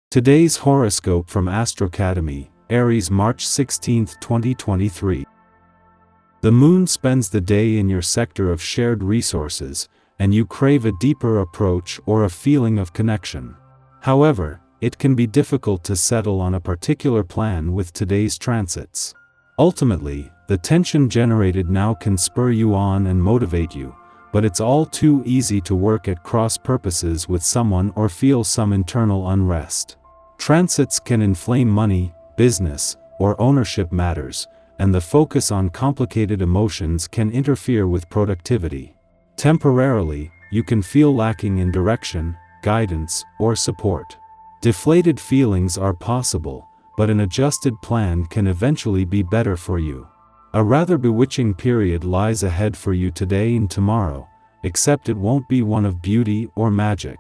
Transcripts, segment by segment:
Today's horoscope from Astrocademy, Aries, March 16, 2023. The moon spends the day in your sector of shared resources, and you crave a deeper approach or a feeling of connection. However, it can be difficult to settle on a particular plan with today's transits. Ultimately, the tension generated now can spur you on and motivate you, but it's all too easy to work at cross purposes with someone or feel some internal unrest. Transits can inflame money, business, or ownership matters, and the focus on complicated emotions can interfere with productivity. Temporarily, you can feel lacking in direction, guidance, or support. Deflated feelings are possible, but an adjusted plan can eventually be better for you. A rather bewitching period lies ahead for you today and tomorrow, except it won't be one of beauty or magic.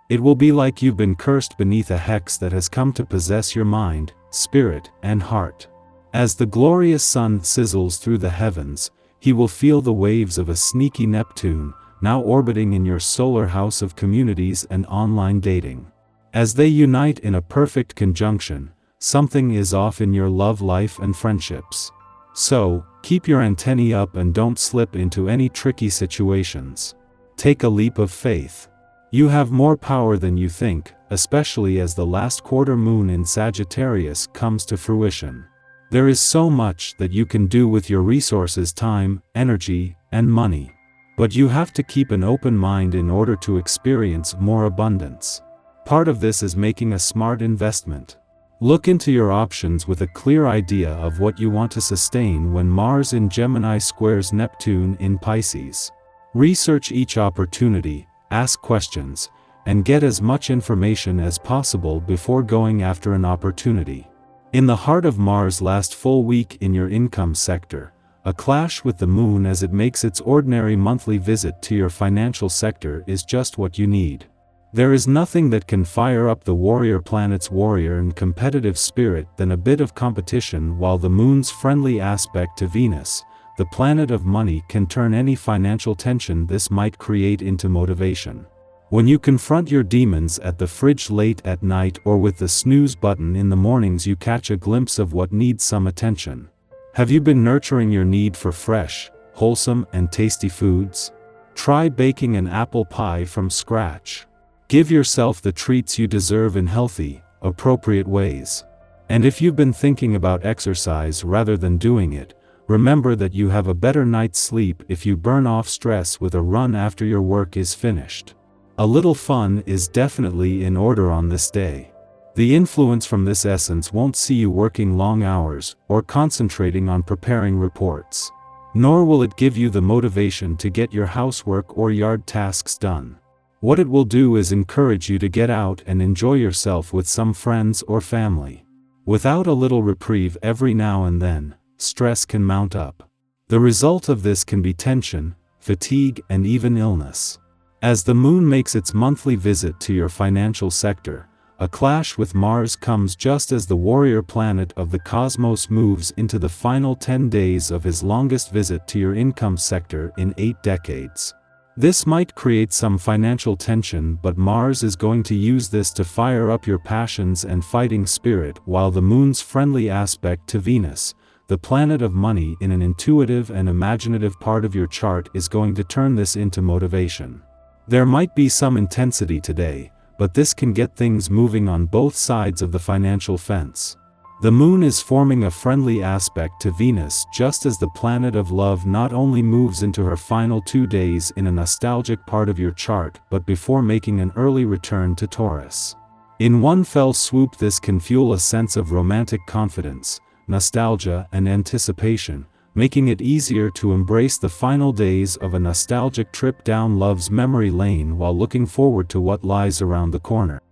It will be like you've been cursed beneath a hex that has come to possess your mind, spirit, and heart. As the glorious sun sizzles through the heavens, he will feel the waves of a sneaky Neptune, now orbiting in your solar house of communities and online dating. As they unite in a perfect conjunction, something is off in your love life and friendships. So, keep your antennae up and don't slip into any tricky situations. Take a leap of faith. You have more power than you think, especially as the last quarter moon in Sagittarius comes to fruition. There is so much that you can do with your resources, time, energy, and money. But you have to keep an open mind in order to experience more abundance. Part of this is making a smart investment. Look into your options with a clear idea of what you want to sustain when Mars in Gemini squares Neptune in Pisces. Research each opportunity, ask questions, and get as much information as possible before going after an opportunity. In the heart of Mars' last full week in your income sector, a clash with the moon as it makes its ordinary monthly visit to your financial sector is just what you need. There is nothing that can fire up the warrior planet's warrior and competitive spirit than a bit of competition, while the moon's friendly aspect to Venus, the planet of money, can turn any financial tension this might create into motivation. When you confront your demons at the fridge late at night or with the snooze button in the mornings, you catch a glimpse of what needs some attention. Have you been nurturing your need for fresh, wholesome, and tasty foods? Try baking an apple pie from scratch. Give yourself the treats you deserve in healthy, appropriate ways. And if you've been thinking about exercise rather than doing it, remember that you have a better night's sleep if you burn off stress with a run after your work is finished. A little fun is definitely in order on this day. The influence from this essence won't see you working long hours or concentrating on preparing reports. Nor will it give you the motivation to get your housework or yard tasks done. What it will do is encourage you to get out and enjoy yourself with some friends or family. Without a little reprieve every now and then, stress can mount up. The result of this can be tension, fatigue, and even illness. As the moon makes its monthly visit to your financial sector, a clash with Mars comes just as the warrior planet of the cosmos moves into the final 10 days of his longest visit to your income sector in 8 decades. This might create some financial tension, but Mars is going to use this to fire up your passions and fighting spirit, while the moon's friendly aspect to Venus, the planet of money in an intuitive and imaginative part of your chart, is going to turn this into motivation. There might be some intensity today, but this can get things moving on both sides of the financial fence. The moon is forming a friendly aspect to Venus just as the planet of love not only moves into her final 2 days in a nostalgic part of your chart, but before making an early return to Taurus. In one fell swoop, this can fuel a sense of romantic confidence, nostalgia, and anticipation, making it easier to embrace the final days of a nostalgic trip down love's memory lane while looking forward to what lies around the corner.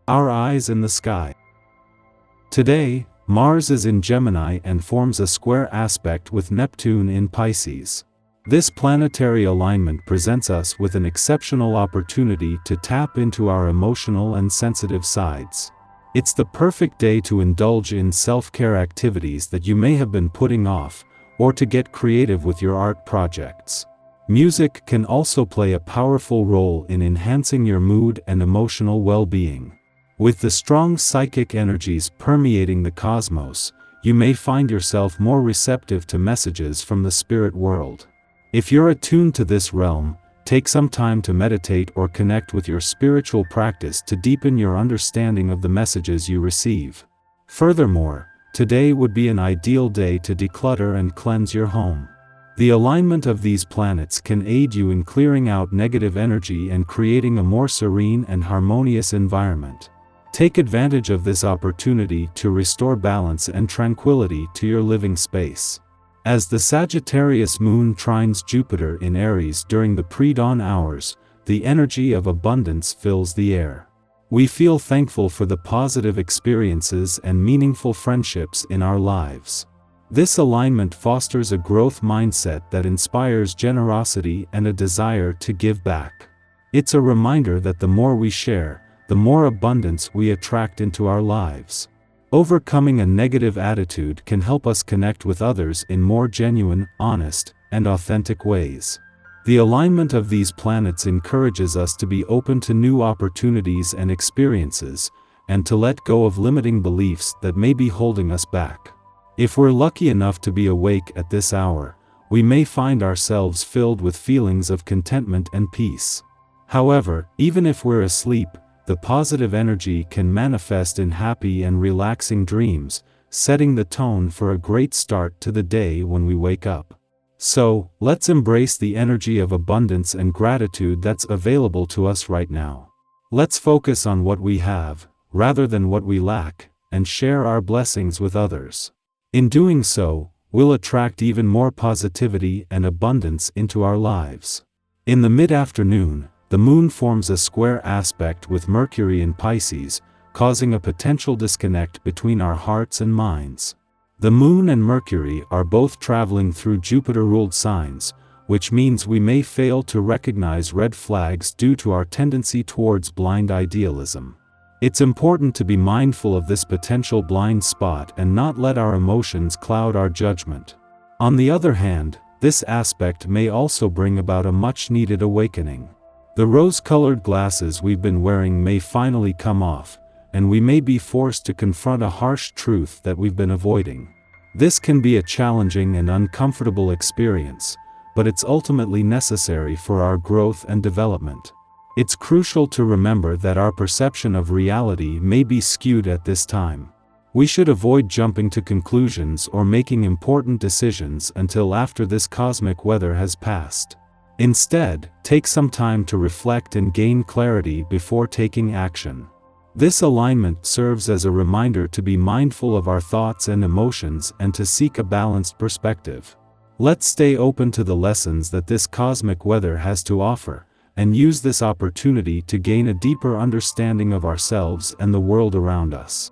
Our eyes in the sky. Today, Mars is in Gemini and forms a square aspect with Neptune in Pisces. This planetary alignment presents us with an exceptional opportunity to tap into our emotional and sensitive sides. It's the perfect day to indulge in self-care activities that you may have been putting off, or to get creative with your art projects. Music can also play a powerful role in enhancing your mood and emotional well-being. With the strong psychic energies permeating the cosmos, you may find yourself more receptive to messages from the spirit world. If you're attuned to this realm, take some time to meditate or connect with your spiritual practice to deepen your understanding of the messages you receive. Furthermore, today would be an ideal day to declutter and cleanse your home. The alignment of these planets can aid you in clearing out negative energy and creating a more serene and harmonious environment. Take advantage of this opportunity to restore balance and tranquility to your living space. As the Sagittarius moon trines Jupiter in Aries during the pre-dawn hours, the energy of abundance fills the air. We feel thankful for the positive experiences and meaningful friendships in our lives. This alignment fosters a growth mindset that inspires generosity and a desire to give back. It's a reminder that the more we share, the more abundance we attract into our lives. Overcoming a negative attitude can help us connect with others in more genuine, honest, and authentic ways. The alignment of these planets encourages us to be open to new opportunities and experiences, and to let go of limiting beliefs that may be holding us back. If we're lucky enough to be awake at this hour, we may find ourselves filled with feelings of contentment and peace. However, even if we're asleep, the positive energy can manifest in happy and relaxing dreams, setting the tone for a great start to the day when we wake up. So, let's embrace the energy of abundance and gratitude that's available to us right now. Let's focus on what we have, rather than what we lack, and share our blessings with others. In doing so, we'll attract even more positivity and abundance into our lives. In the mid-afternoon, the moon forms a square aspect with Mercury in Pisces, causing a potential disconnect between our hearts and minds. The moon and Mercury are both traveling through Jupiter-ruled signs, which means we may fail to recognize red flags due to our tendency towards blind idealism. It's important to be mindful of this potential blind spot and not let our emotions cloud our judgment. On the other hand, this aspect may also bring about a much-needed awakening. The rose-colored glasses we've been wearing may finally come off, and we may be forced to confront a harsh truth that we've been avoiding. This can be a challenging and uncomfortable experience, but it's ultimately necessary for our growth and development. It's crucial to remember that our perception of reality may be skewed at this time. We should avoid jumping to conclusions or making important decisions until after this cosmic weather has passed. Instead, take some time to reflect and gain clarity before taking action. This alignment serves as a reminder to be mindful of our thoughts and emotions and to seek a balanced perspective. Let's stay open to the lessons that this cosmic weather has to offer, and use this opportunity to gain a deeper understanding of ourselves and the world around us.